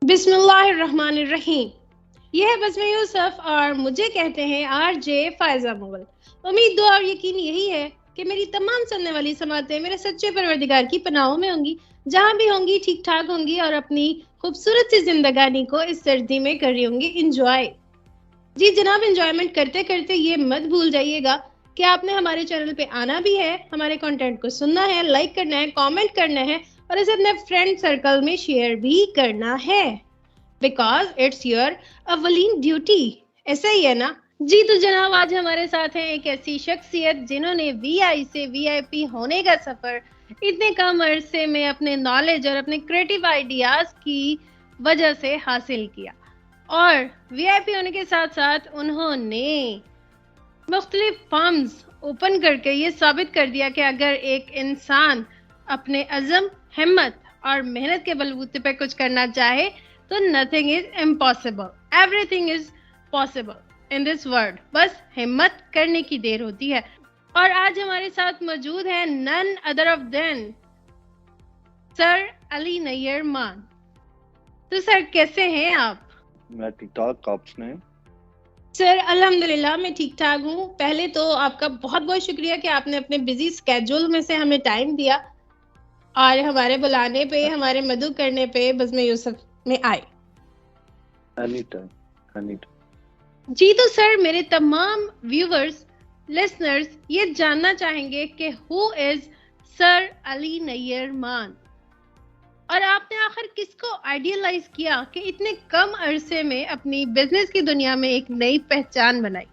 بسم اللہ الرحمن الرحیم. یہ ہے بسم یوسف اور مجھے کہتے ہیں آر جے فائزہ مغل. امید دعا اور یقین یہی ہے کہ میری تمام سننے والی سماعتیں میرے سچے پروردگار کی پناہوں میں ہوں گی، جہاں بھی ہوں گی ٹھیک ٹھاک ہوں گی اور اپنی خوبصورت سی زندگانی کو اس سردی میں کر رہی ہوں گی انجوائے. جی جناب، انجوائمنٹ کرتے کرتے یہ مت بھول جائیے گا کہ آپ نے ہمارے چینل پہ آنا بھی ہے، ہمارے کنٹینٹ کو سننا ہے، لائک کرنا ہے، کامنٹ کرنا ہے اور اسے اپنے فرینڈ سرکل میں شیئر بھی کرنا ہے، بیکاز اٹس یور اولین ڈیوٹی. ایسا ہی ہے نا؟ جی تو جناب، آج ہمارے ساتھ ہیں ایک ایسی شخصیت جنہوں نے وی آئی سے وی آئی پی ہونے کا سفر اتنے کم عرصے میں اپنے نالج اور اپنے کریٹو آئیڈیاز کی وجہ سے حاصل کیا، اور وی آئی پی ہونے کے ساتھ ساتھ انہوں نے مختلف فارمز اوپن کر کے یہ ثابت کر دیا کہ اگر ایک انسان اپنے عزم، ہمت اور محنت کے بلبوتے پہ کچھ کرنا چاہے تو nothing is impossible, every thing is possible in this world. بس ہمت کرنے کی دیر ہوتی ہے. اور آج ہمارے ساتھ موجود ہیں none other of than sir Ali Nayyar مان. تو سر کیسے ہیں آپ؟ میں ٹھیک ٹھاک، آپ سنیں؟ سر الحمدللہ میں ٹھیک ٹھاک ہوں. پہلے تو آپ کا بہت بہت شکریہ کہ آپ نے اپنے بزی اسکیجول میں سے ہمیں ٹائم دیا اور ہمارے بلانے پہ، ہمارے مدعو کرنے پہ بزم یوسف میں آئے. Any time. جی تو سر، میرے تمام ویورز، لسنرز یہ جاننا چاہیں گے کہ ہو از سر علی نیئر مان، اور آپ نے آخر کس کو آئیڈیلائز کیا کہ اتنے کم عرصے میں اپنی بزنس کی دنیا میں ایک نئی پہچان بنائی؟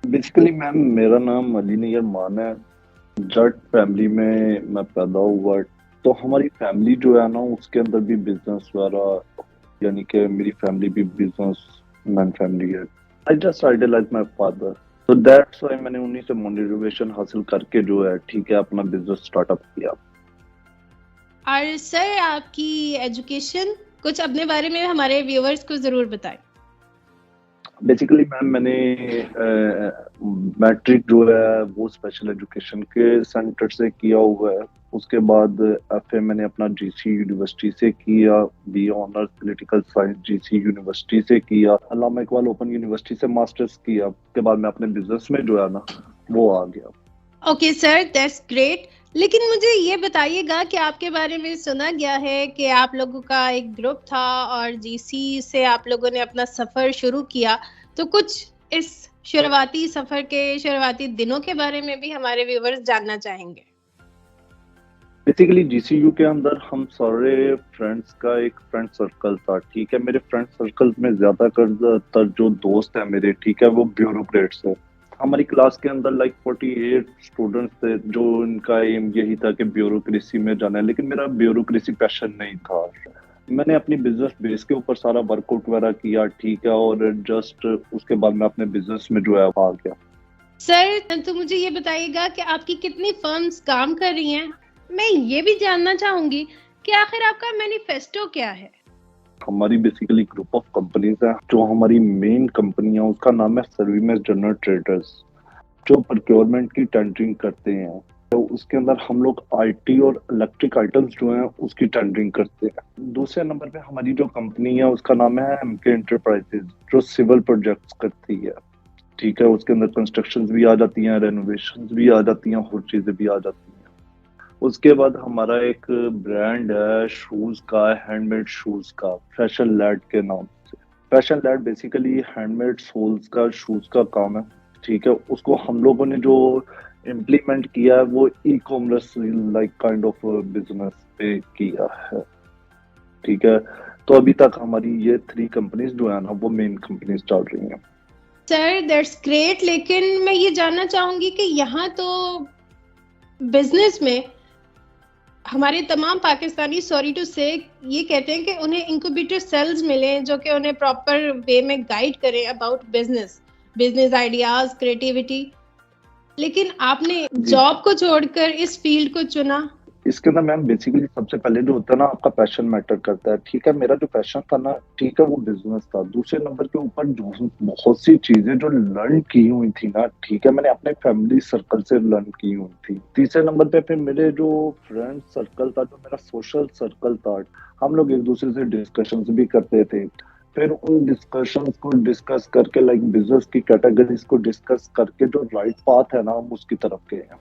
بیسیکلی میم، میرا نام علی نیئر مان ہے. جٹ فیملی میں پیدا ہوا، تو ہماری فیملی جو ہے نا اس کے اندر بھی بزنس وغیرہ، یعنی کہ میری فیملی بھی بزنس مین فیملی ہے. I just idealise my father, تو دیٹس وائی میں نے انہیں سے موٹیویشن حاصل کر کے جو ہے ٹھیک ہے اپنا بزنس اسٹارٹ اپ کیا. اور سر آپ کی ایجوکیشن کچھ اپنے بارے میں ہمارے ویورز کو ضرور بتائیں. بیسیکلی میم، میں نے میٹرک جو ہے وہ اسپیشل ایجوکیشن کے سینٹر سے کیا ہوا ہے. اس کے بعد ایف اے میں نے اپنا جی سی یونیورسٹی سے کیا، B honours political science G C university سے کیا، علامہ اقبال اوپن یونیورسٹی سے ماسٹرز کیا. اس کے بعد میں اپنے بزنس میں جو ہے نا وہ آ گیا. Okay sir, that's great. لیکن مجھے یہ بتائیے گا کہ آپ کے بارے میں سنا گیا ہے کہ آپ لوگوں کا ایک گروپ تھا اور جی سی سے آپ لوگوں نے اپنا سفر شروع کیا، تو کچھ اس شروعاتی سفر کے شروعاتی دنوں کے بارے میں بھی ہمارے ویورز جاننا چاہیں گے. بیسیکلی جی سی یو کے اندر ہم سارے فرینڈس کا ایک فرینڈ سرکل تھا. ٹھیک ہے، میرے فرینڈ سرکل میں زیادہ تر جو دوست ہیں میرے، ٹھیک ہے، وہ بیوروکریٹس ہیں. ہماری کلاس کے اندر 48 اسٹوڈنٹس تھے جو ان کا ایم یہی تھا کہ بیوروکریسی میں جانا ہے، لیکن میرا بیوروکریسی پیشن نہیں تھا. میں نے اپنی بزنس بیس کے اوپر سارا ورک آؤٹ وغیرہ کیا، ٹھیک ہے، اور جسٹ اس کے بعد میں اپنے بزنس میں جو ہے آ گیا. سر تو مجھے یہ بتائیے گا کہ آپ کی کتنی فرمز کام کر رہی ہیں. میں یہ بھی جاننا چاہوں گی کہ آخر آپ کا مینیفیسٹو کیا ہے. ہماری بیسیکلی گروپ آف کمپنیز ہیں. جو ہماری مین کمپنی ہے اس کا نام ہے سرویمس جنرل ٹریڈرز، جو پروکیورمنٹ کی ٹینڈرنگ کرتے ہیں. تو اس کے اندر ہم لوگ آئی ٹی اور الیکٹرک آئٹمس جو ہیں اس کی ٹینڈرنگ کرتے ہیں. دوسرے نمبر پہ ہماری جو کمپنی ہے اس کا نام ہے ایم کے انٹرپرائزز، جو سول پروجیکٹس کرتی ہے. ٹھیک ہے، اس کے اندر کنسٹرکشنز بھی آ جاتی ہیں، رینوویشنز بھی آ جاتی ہیں، اور چیزیں بھی آ جاتی ہیں. اس کے بعد ہمارا ایک برانڈ ہے شوز کا، ہینڈ میڈ شوز کا، فیشن لیڈ کے نام سے. Fashion lead basically hand made souls کا شوز کا کام ہے. ٹھیک ہے، اس کو ہم لوگوں نے جو امپلیمنٹ کیا ہے وہ e commerce like kind of business پہ کیا ہے. ٹھیک ہے، تو ابھی تک ہماری یہ 3 کمپنیز جو ہیں نا وہ مین کمپنیز چل رہی ہیں. سر دیٹس گریٹ. لیکن میں یہ جاننا چاہوں گی کہ یہاں تو بزنس میں ہمارے تمام پاکستانی سوری ٹو سے یہ کہتے ہیں کہ انہیں انکوبیٹر سیلز ملیں جو کہ انہیں پراپر وے میں گائیڈ کریں اباؤٹ بزنس آئیڈیاز، کریٹیوٹی. لیکن آپ نے جاب کو چھوڑ کر اس فیلڈ کو چنا. اس کے اندر میم بیسیکلی سب سے پہلے جو ہوتا ہے نا آپ کا پیشن میٹر کرتا ہے. ٹھیک ہے, میرا جو پیشن تھا نا, ٹھیک ہے, وہ بزنس تھا. دوسرے نمبر کے اوپر جو بہت سی چیزیں جو لرن کی ہوئی تھی نا, ٹھیک ہے, میں نے اپنے فیملی سرکل سے لرن کی ہوئی تھی. تیسرے نمبر پہ پھر میرے جو فرینڈ سرکل تھا, جو میرا سوشل سرکل تھا, ہم لوگ ایک دوسرے سے ڈسکشنز بھی کرتے تھے. پھر ان ڈسکشنز کو ڈسکس کر کے لائک بزنس کی کیٹیگریز کو ڈسکس کر کے جو رائٹ پاتھ ہے نا, ہم اس کی طرف گئے ہیں.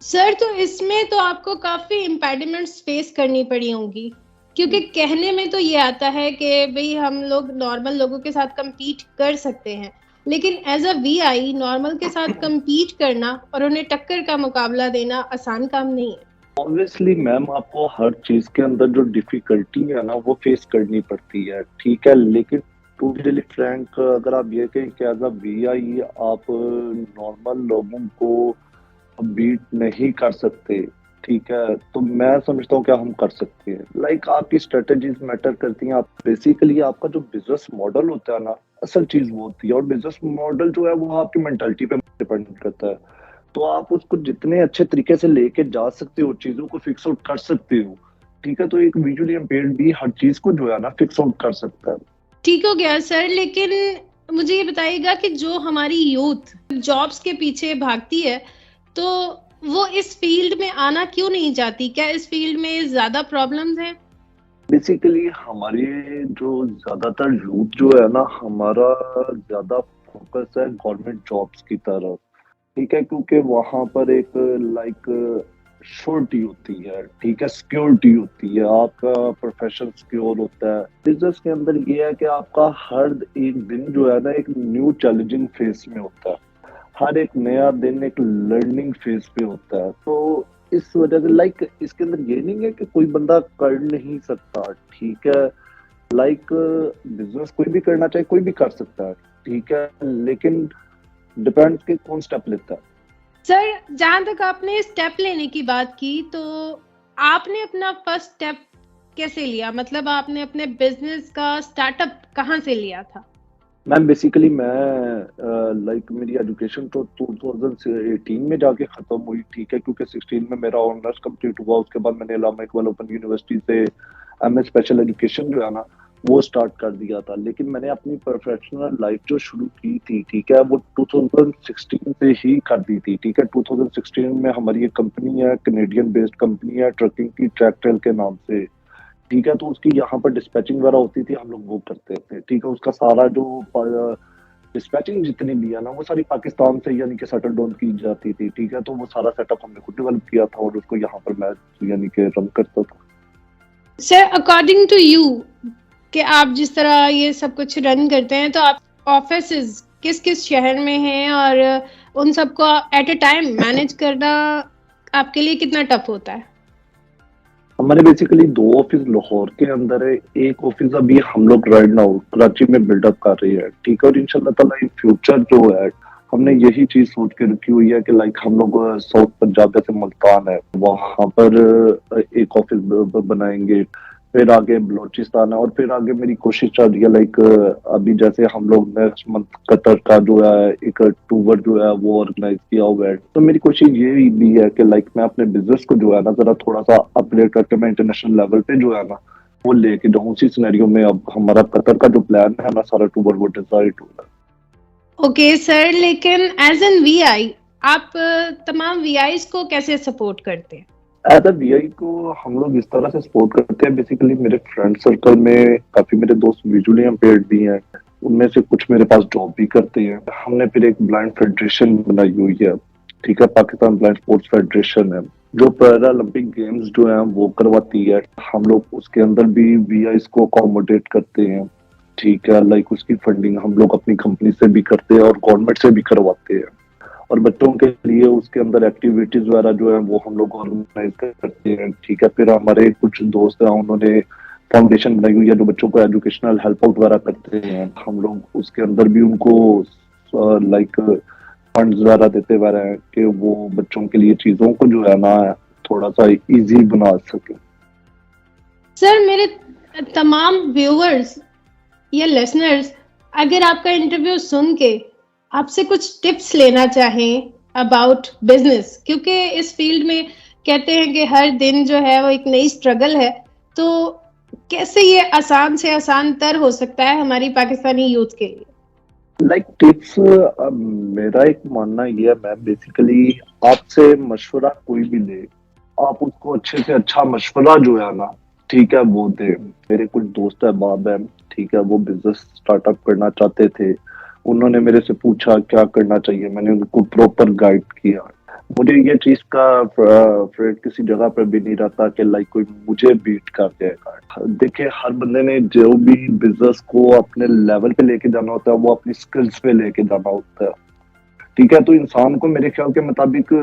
سر تو اس میں تو آپ کو کافی امپیڈیمنٹس فیس کرنی پڑی ہوں گی, کیونکہ کہنے میں تو یہ آتا ہے کہ بھئی ہم لوگ نارمل لوگوں کے ساتھ کمپیٹ کر سکتے ہیں, لیکن as a we I normal کے ساتھ کمپیٹ کرنا اور انہیں ٹکر کا مقابلہ دینا آسان کام نہیں ہے. Obviously میم آپ کو ہر چیز کے اندر جو ڈیفیکلٹی ہے نا وہ فیس کرنی پڑتی ہے. ٹھیک ہے, لیکن ٹو بی ریلی فرینک, اگر آپ یہ کہیں کہ ایز اے وی آئی آپ نارمل لوگوں کو بیٹ نہیں کر سکتے, ٹھیک ہے, تو میں سمجھتا ہوں کہ ہم کر سکتے ہیں. لائک آپ کی اسٹریٹجیز میٹر کرتی ہیں. آپ بیسیکلی آپ کا جو بزنس ماڈل ہوتا ہے نا, اصل چیز وہ ہوتی ہے, اور بزنس ماڈل جو ہے وہ آپ کی مینٹلٹی پہ ڈپینڈ کرتا ہے. تو آپ اس کو جتنے اچھے طریقے سے لے کے جا سکتے ہو, چیزوں کو فکس آؤٹ کر سکتے ہو, ٹھیک ہے, تو ایک ویژولی امپیئرڈ بھی ہر چیز کو جو ہے نا فکس آؤٹ کر سکتا ہے. ٹھیک ہو گیا سر, لیکن مجھے یہ بتائیے گا کہ جو ہماری یوتھ جابس کے پیچھے بھاگتی ہے تو وہ اس فیلڈ میں آنا کیوں نہیں چاہتی؟ کیا اس فیلڈ میں زیادہ پرابلمز ہیں؟ بیسیکلی ہماری جو زیادہ تر یوتھ جو ہے نا, ہمارا زیادہ فوکس ہے گورنمنٹ جابس کی طرف. ٹھیک ہے, کیونکہ وہاں پر ایک لائک شورٹی ہوتی ہے, ٹھیک ہے, سیکیورٹی ہوتی ہے, آپ کا پروفیشن سیکیور ہوتا ہے. بزنس کے اندر یہ ہے کہ آپ کا ہر ایک دن جو ہے نا ایک نیو چیلنجنگ فیز میں ہوتا ہے. ہر ایک نیا دن ایک لرننگ فیز پہ ہوتا ہے. تو اس وجہ سے لائک اس کے اندر یہ نہیں ہے کہ کوئی بندہ کر نہیں سکتا. ٹھیک ہے, لائک بزنس کوئی بھی کرنا چاہے کوئی بھی کر سکتا ہے. ٹھیک ہے, لیکن ڈیپینڈ کہ کون سٹیپ لیتا ہے. سر جہاں تک آپ نے سٹیپ لینے کی بات کی, تو آپ نے اپنا فرسٹ سٹیپ کیسے لیا؟ مطلب آپ نے اپنے بزنس کا سٹارٹ اپ کہاں سے لیا تھا؟ میم بیسیکلی میں لائک میری ایجوکیشن تو 2018 میں جا کے ختم ہوئی. ٹھیک ہے, کیونکہ 16 میں میرا آنرس کمپلیٹ ہوا. اس کے بعد میں نے علامہ اقبال اوپن یونیورسٹی سے ایم اے اسپیشل ایجوکیشن جو ہے نا وہ اسٹارٹ کر دیا تھا. لیکن میں نے اپنی پروفیشنل لائف جو شروع کی تھی, ٹھیک ہے, وہ 2016 سے ہی کر دی تھی. ٹھیک ہے, 2016 میں ہماری ایک کمپنی ہے, کینیڈین بیسڈ کمپنی ہے, ٹرکنگ کی, ٹریکٹیل کے نام سے. ٹھیک ہے, تو اس کی یہاں پر ڈسپیچنگ وغیرہ ہوتی تھی, ہم لوگ وہ کرتے تھے. ٹھیک ہے, اس کا سارا جو ڈسپیچنگ جتنی بھی ہے نا وہ ساری پاکستان سے یعنی کہ سیٹل ڈاؤن کی جاتی تھی. ٹھیک ہے, تو وہ سارا سیٹ اپ ہم نے خود ڈیولپ کیا تھا, اور اس کو یہاں پر میں یعنی کہ رن کرتا تھا. سر اکارڈنگ ٹو یو کہ آپ جس طرح یہ سب کچھ رن کرتے ہیں, تو آپ آفیسز کس کس شہر میں ہیں, اور ان سب کو ایٹ اے ٹائم مینیج کرنا آپ کے لیے کتنا ٹف ہوتا ہے؟ ہمارے بیسیکلی 2 آفس لاہور کے اندر ہے. ایک آفس ابھی ہم لوگ رائٹ ناؤ کراچی میں بلڈ اپ کر رہی ہے. ٹھیک ہے, اور انشاءاللہ تعالیٰ ان فیوچر جو ہے ہم نے یہی چیز سوچ کے رکھی ہوئی ہے کہ لائک ہم لوگ ساؤتھ پنجاب جیسے ملتان ہے وہاں پر ایک آفس بنائیں گے. پھر آگے بلوچستان ہے, اور پھر آگے میری کوشش چل رہی ہے لائک ابھی جیسے ہم لوگ نیکسٹ منتھ قطر کا جو ہے ایک ٹور جو ہے وہ آرگنائز کیا ہوا ہے. تو میری کوشش یہ بھی ہے کہ لائک میں اپنے بزنس کو جو ہے نا ذرا تھوڑا سا اپ گریڈ کر کے میں انٹرنیشنل لیول پہ جو ہے نا وہ لے کے جاؤں. اسی سینیریو میں اب ہمارا قطر کا جو پلان ہے نا سارا ٹور وہ ڈیسائیڈ ہو رہا ہے. اوکے سر, لیکن ایز این وی آئی آپ تمام وی آئیز کو کیسے سپورٹ کرتے ہیں؟ ایز اے وی آئی کو ہم لوگ اس طرح سے سپورٹ کرتے ہیں. بیسیکلی میرے فرینڈ سرکل میں کافی میرے دوست ویژولی امپیئرڈ بھی ہیں, ان میں سے کچھ میرے پاس جاب بھی کرتے ہیں. ہم نے پھر ایک بلائنڈ فیڈریشن بنائی ہوئی ہے. ٹھیک ہے, پاکستان بلائنڈ اسپورٹس فیڈریشن ہے جو پیرالمپک گیمز جو ہیں وہ کرواتی ہے. ہم لوگ اس کے اندر بھی وی آئیز کو اکوموڈیٹ کرتے ہیں. ٹھیک ہے, لائک اس کی فنڈنگ ہم لوگ اپنی کمپنی سے بھی کرتے ہیں اور گورنمنٹ سے بھی کرواتے ہیں. اور بچوں کے لیے اس کے اندر ایکٹیویٹیز وغیرہ جو ہیں وہ ہم لوگ آرگنائز کرتے ہیں. ٹھیک ہے, پھر ہمارے کچھ دوست ہیں انہوں نے فاؤنڈیشن بنائی ہوئی ہے جو بچوں کو ایجوکیشنل ہیلپ آؤٹ وغیرہ کرتے ہیں. ہم لوگ اس کے اندر بھی ان کو لائک فنڈز وغیرہ دیتے ہوئے ہیں کہ وہ بچوں کے لیے چیزوں کو جو ہے نا تھوڑا سا ایزی بنا سکے. سر میرے تمام ویورز یا لسنرز اگر آپ کا انٹرویو سن کے آپ سے کچھ ٹپس لینا چاہیں اباؤٹ بزنس, کیونکہ اس فیلڈ میں کہتے ہیں کہ ہر دن جو ہے وہ ایک نئی اسٹرگل ہے، تو کیسے یہ آسان سے آسان تر ہو سکتا ہے ہماری پاکستانی یوتھ کے لیے؟ لائک ٹپس، میرا ایک ماننا یہ ہے، میں بیسیکلی آپ سے مشورہ کوئی بھی لے، آپ اس کو اچھے سے اچھا مشورہ جو ہے نا، ٹھیک ہے، وہ دے. میرے کچھ دوست احباب ہیں، ٹھیک ہے، وہ بزنس اسٹارٹ اپ کرنا چاہتے تھے. انہوں نے میرے سے پوچھا کیا کرنا چاہیے، میں نے ان کو پراپر گائیڈ کیا. مجھے یہ چیز کا فریڈ کسی جگہ پہ بھی نہیں رہتا کہ لائک کوئی مجھے بیٹ کر دے گا. دیکھیں، ہر بندے نے جو بھی بزنس کو اپنے لیول پہ لے کے جانا ہوتا ہے وہ اپنی سکلز پہ لے کے جانا ہوتا ہے. ٹھیک ہے، تو انسان کو میرے خیال کے مطابق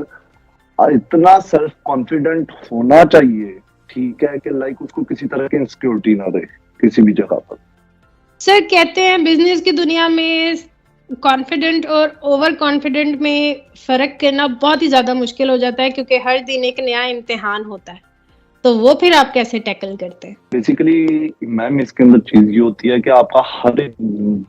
اتنا سیلف کانفیڈنٹ ہونا چاہیے، ٹھیک ہے، کہ لائک اس کو کسی طرح کی انسیکیورٹی نہ رہے کسی بھی جگہ پر. سر، کہتے ہیں بزنس کی دنیا میں کانفیڈنٹ اور اوور کانفیڈنٹ میں فرق کرنا بہت ہی زیادہ مشکل ہو جاتا ہے، کیونکہ ہر دن ایک نیا امتحان ہوتا ہے. تو وہ پھر آپ کیسے ٹیکل کرتے ہیں؟ بیسیکلی میم اس کے اندر چیز یہ ہوتی ہے کہ آپ کا ہر ایک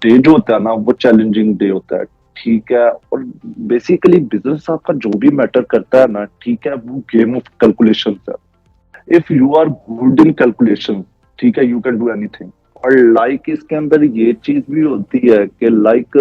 ڈے جو ہوتا ہے نا وہ چیلنجنگ ڈے ہوتا ہے، ٹھیک ہے. اور بیسیکلی بزنس آپ کا جو بھی میٹر کرتا ہے نا، ٹھیک ہے، وہ گیم آف کیلکولیشن ہے. If you are good in calculation, ٹھیک ہے، you can do anything. اور لائک اس کے اندر یہ چیز بھی ہوتی ہے کہ لائک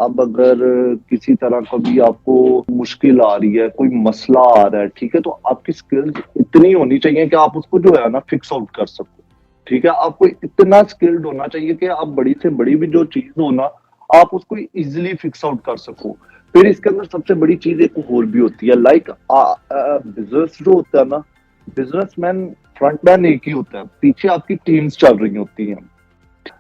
اب اگر کسی طرح کا بھی آپ کو مشکل آ رہی ہے، کوئی مسئلہ آ رہا ہے، ٹھیک ہے، تو آپ کی سکلز اتنی ہونی چاہیے کہ آپ اس کو جو ہے نا فکس آؤٹ کر سکو. ٹھیک ہے، آپ کو اتنا سکلڈ ہونا چاہیے کہ آپ بڑی سے بڑی بھی جو چیز ہو نا، آپ اس کو ایزیلی فکس آؤٹ کر سکو. پھر اس کے اندر سب سے بڑی چیز ایک اور بھی ہوتی ہے، لائک بزنس جو ہوتا ہے نا، بزنس مین فرنٹ مین ایک ہی ہوتا ہے، پیچھے آپ کی ٹیمز چل رہی ہوتی ہیں.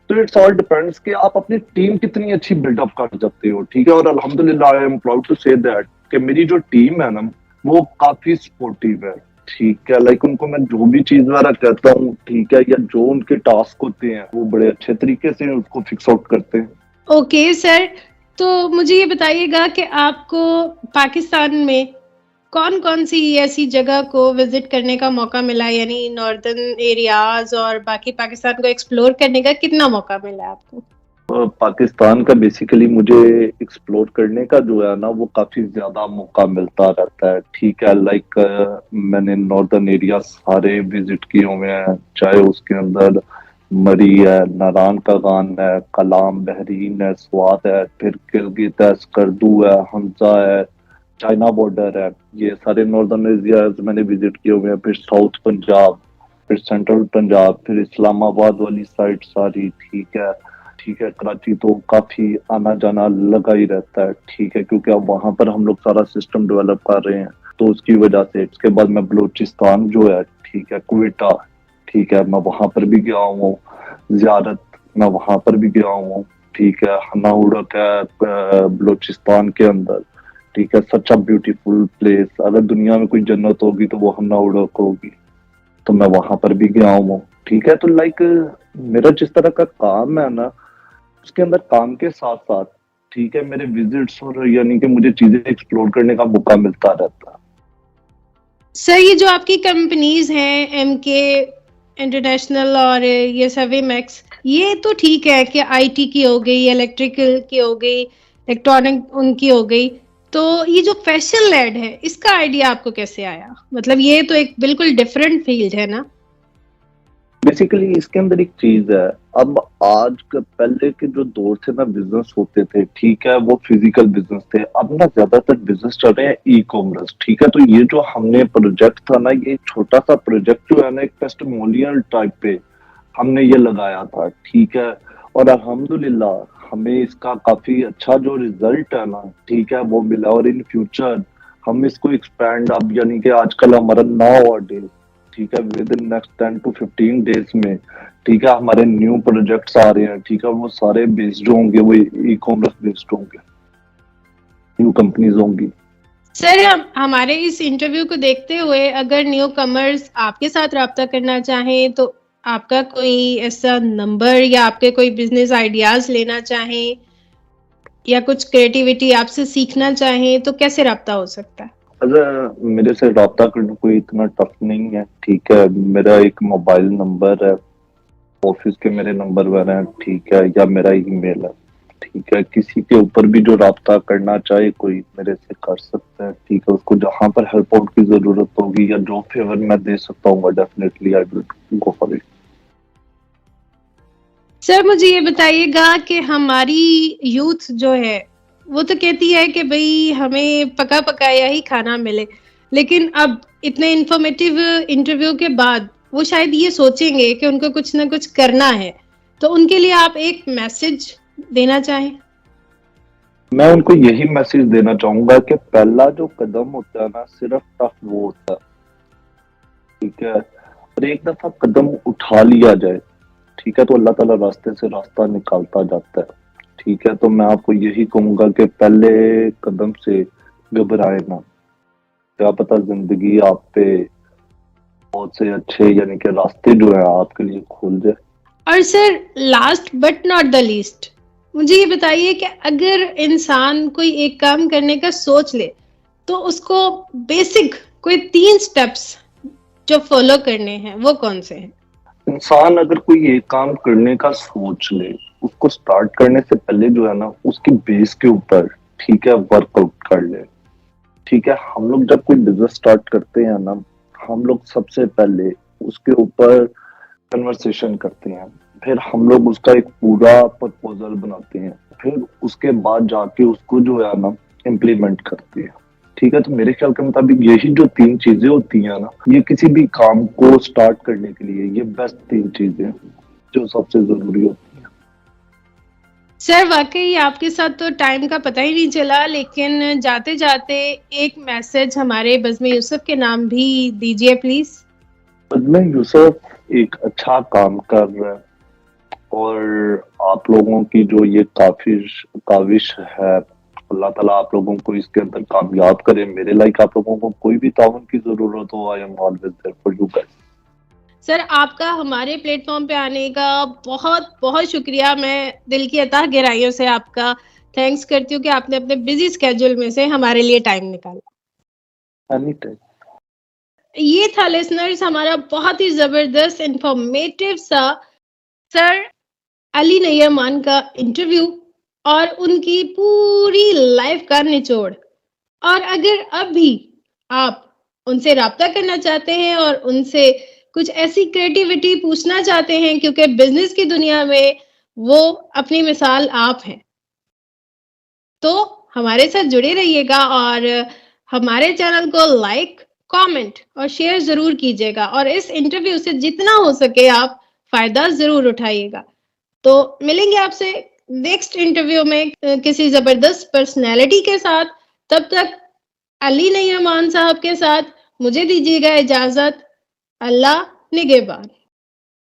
تو اٹس آل ڈیپینڈس کہ آپ اپنی ٹیم کتنی اچھی بلڈ اپ کر سکتے ہو. ٹھیک ہے، اور الحمدللہ آئی ایم پراؤڈ ٹو سے دیٹ کہ میری جو ٹیم ہے نا وہ کافی سپورٹیو ہے. ٹھیک ہے، لائک ان کو میں جو بھی چیز وغیرہ کہتا ہوں، ٹھیک ہے، یا جو ان کے ٹاسک ہوتے ہیں وہ بڑے اچھے طریقے سے اس کو فکس آؤٹ کرتے ہیں. اوکے سر، تو مجھے یہ بتائیے گا کہ آپ کو پاکستان میں کون کون سی ایسی جگہ کو وزٹ کرنے کا موقع ملا، یعنی ناردرن ایریاز اور باقی پاکستان کو ایکسپلور کرنے کا کتنا موقع ملا آپ کو؟ پاکستان کا بیسیکلی مجھے ایکسپلور کرنے کا جو ہے نا وہ کافی زیادہ موقع ملتا رہتا ہے. ٹھیک ہے، لائک میں نے ناردرن ایریا سارے وزٹ کیے ہوئے ہیں، چاہے اس کے اندر مری ہے، ناران کا گان ہے، کلام، بحرین ہے، سوات ہے، پھر گلگت ہے، اسکردو ہے، حمزہ ہے، چائنا بارڈر ہے. یہ سارے ناردرن ایریاز میں نے وزٹ کیے ہوئے ہیں. پھر ساؤتھ پنجاب، پھر سینٹرل پنجاب، پھر اسلام آباد والی سائڈ ساری. ٹھیک ہے، ٹھیک ہے، کراچی تو کافی آنا جانا لگا ہی رہتا ہے. ٹھیک ہے، کیونکہ اب وہاں پر ہم لوگ سارا سسٹم ڈیولپ کر رہے ہیں، تو اس کی وجہ سے. اس کے بعد میں بلوچستان جو ہے، ٹھیک ہے، کوئٹہ، ٹھیک ہے، میں وہاں پر بھی گیا ہوں. زیارت میں وہاں پر بھی گیا ہوں. ٹھیک ہے، ہنا اڑک ہے بلوچستان کے اندر. ٹھیک ہے، سچ اے بیوٹیفل پلیس. اگر دنیا میں کوئی جنت ہوگی تو وہ ہنا اڑک ہوگی، تو میں وہاں پر بھی گیا ہوں. ٹھیک ہے، تو لائک میرا جس طرح کا کام ہے نا، اس کے اندر کام کے ساتھ ساتھ، ٹھیک ہے، میرے وزٹس اور یعنی کہ مجھے چیزیں ایکسپلور کرنے کا موقع ملتا رہتا ہے. سر، یہ جو آپ کی کمپنیز ہیں، ایم کے انٹرنیشنل اور یہ سروے میکس، یہ تو ٹھیک ہے کہ آئی ٹی کی ہو گئی، الیکٹریکل کی ہو گئی، الیکٹرانک ان کی ہو گئی. تو یہ جو فیشن لیڈ ہے، اس کا آئیڈیا آپ کو کیسے آیا؟ مطلب یہ تو ایک بالکل ڈفرینٹ فیلڈ ہے نا. بیسیکلی اس کے اندر ایک چیز ہے، اب آج کا پہلے کے جو دور سے نا بزنس ہوتے تھے، ٹھیک ہے، وہ فزیکل بزنس تھے. اب نا زیادہ تر بزنس چل رہے ہیں ای کامرس. ٹھیک ہے، تو یہ جو ہم نے پروجیکٹ تھا نا، یہ چھوٹا سا پروجیکٹ جو ہے نا ایک ٹیسٹیمونیل ٹائپ پہ ہم نے یہ لگایا تھا. ٹھیک ہے، اور الحمدللہ ہمیں اس کا کافی اچھا جو ریزلٹ ہے نا، ٹھیک ہے، وہ ملا. اور ان فیوچر ہم اس کو ایکسپینڈ، اب یعنی کہ آج کل ہمارا 9 ڈیز، ٹھیک ہے، within next 10 to 15 days میں، ٹھیک ہے، ہمارے نیو پروجیکٹس آ رہے ہیں. ٹھیک ہے، وہ سارے بیسڈ ہوں گے، وہ ای کامرس بیسڈ ہوں گے، نیو کمپنیز ہوں گی. سر، ہمارے اس انٹرویو کو دیکھتے ہوئے اگر نیو کمرز آپ کے ساتھ رابطہ کرنا چاہیں تو آپ کا کوئی ایسا نمبر یا آپ کے کوئی بزنس آئیڈیاز لینا چاہیں یا کچھ کریٹیوٹی آپ سے سیکھنا چاہیں تو کیسے رابطہ ہو سکتا ہے؟ اگر میرے سے رابطہ کرنا کوئی اتنا ٹف نہیں ہے. ٹھیک ہے، میرا ایک موبائل نمبر ہے، آفس کے میرے نمبر وغیرہ ہیں، ٹھیک ہے، یا میرا ای میل ہے. ٹھیک ہے، کسی کے اوپر بھی جو رابطہ کرنا چاہے کوئی میرے سے کر سکتا ہے، ٹھیک ہے، اس کو جہاں پر ہیلپ آؤٹ کی ضرورت ہوگی یا جو فیور میں دے سکتا ہوں definitely I will go for it. Sir مجھے یہ بتائیے گا کہ ہماری یوتھ جو ہے وہ تو کہتی ہے کہ بھئی ہمیں پکا پکایا ہی کھانا ملے، لیکن اب اتنے انفارمیٹیو انٹرویو کے بعد وہ شاید یہ سوچیں گے کہ ان کو کچھ نہ کچھ کرنا ہے، تو ان کے لیے آپ ایک میسج دینا چاہیں؟ میں ان کو یہی میسج دینا چاہوں گا کہ پہلا جو قدم ہوتا ہے نا صرف ٹف وہ ہوتا ہے، ٹھیک ہے، اور ایک دفعہ قدم اٹھا لیا جائے، ٹھیک ہے، تو اللہ تعالیٰ راستے سے راستہ نکالتا جاتا ہے، ٹھیک ہے۔ تو میں آپ کو یہی کہوں گا کہ پہلے قدم سے گھبرائے نہ، کیا پتہ زندگی آپ پہ بہت سے اچھے یعنی کہ راستے جو ہے آپ کے لیے کھول جائے۔ اور sir last but not the least, مجھے یہ بتائیے کہ اگر انسان کوئی ایک کام کرنے کا سوچ لے تو اس کو بیسک کوئی 3 سٹیپس جو فالو کرنے ہیں وہ کون سے ہیں؟ انسان اگر کوئی ایک کام کرنے کا سوچ لے، اس کو سٹارٹ کرنے سے پہلے جو ہے نا اس کی بیس کے اوپر، ٹھیک ہے، ورک آؤٹ کر لے، ٹھیک ہے۔ ہم لوگ جب کوئی بزنس سٹارٹ کرتے ہیں نا، ہم لوگ سب سے پہلے اس کے اوپر کنورسیشن کرتے ہیں، پھر ہم لوگ اس کا ایک پورا پرپوزل بناتے ہیں، پھر اس کے بعد جا کے اس کو جو ہے نا امپلیمنٹ کرتے ہیں، ٹھیک ہے۔ تو میرے خیال کے مطابق یہی جو 3 چیزیں ہوتی ہیں نا، یہ کسی بھی کام کو سٹارٹ کرنے کے لیے یہ بیسٹ 3 چیزیں ہیں جو سب سے ضروری ہوتی ہیں۔ سر واقعی آپ کے ساتھ تو ٹائم کا پتہ ہی نہیں چلا، لیکن جاتے جاتے ایک میسج ہمارے بزم یوسف کے نام بھی دیجیے پلیز۔ میں یوسف ایک اچھا کام کر رہا ہے اور آپ لوگوں کی جو یہ کاوش ہے، اللہ تعالیٰ آپ لوگوں کو اس کے اندر کامیاب کرے۔ میرے لائک آپ لوگوں کو کوئی بھی تعاون کی ضرورت ہو، I am always there for you guys. Sir آپ کا ہمارے پلیٹ فارم پہ آنے کا بہت بہت شکریہ، میں دل کی اتہ گہرائیوں سے آپ کا تھینکس کرتی ہوں کہ آپ نے اپنے بزی اسکیجول میں سے ہمارے لیے ٹائم نکالا۔ Any time. یہ تھا لسنرز ہمارا بہت ہی زبردست انفارمیٹیو سا سر علی نیمان کا انٹرویو اور ان کی پوری لائف کا نچوڑ۔ اور اگر اب بھی آپ ان سے رابطہ کرنا چاہتے ہیں اور ان سے کچھ ایسی کریٹیوٹی پوچھنا چاہتے ہیں، کیونکہ بزنس کی دنیا میں وہ اپنی مثال آپ ہیں، تو ہمارے ساتھ جڑے رہیے گا اور ہمارے چینل کو لائک، کامنٹ اور شیئر ضرور کیجیے گا، اور اس انٹرویو سے جتنا ہو سکے آپ فائدہ ضرور اٹھائیے گا۔ تو ملیں گے آپ سے نیکسٹ انٹرویو میں کسی زبردست پرسنالٹی کے ساتھ، تب تک علی نیمان صاحب کے ساتھ مجھے دیجیے گا اجازت۔ اللہ نگہبان۔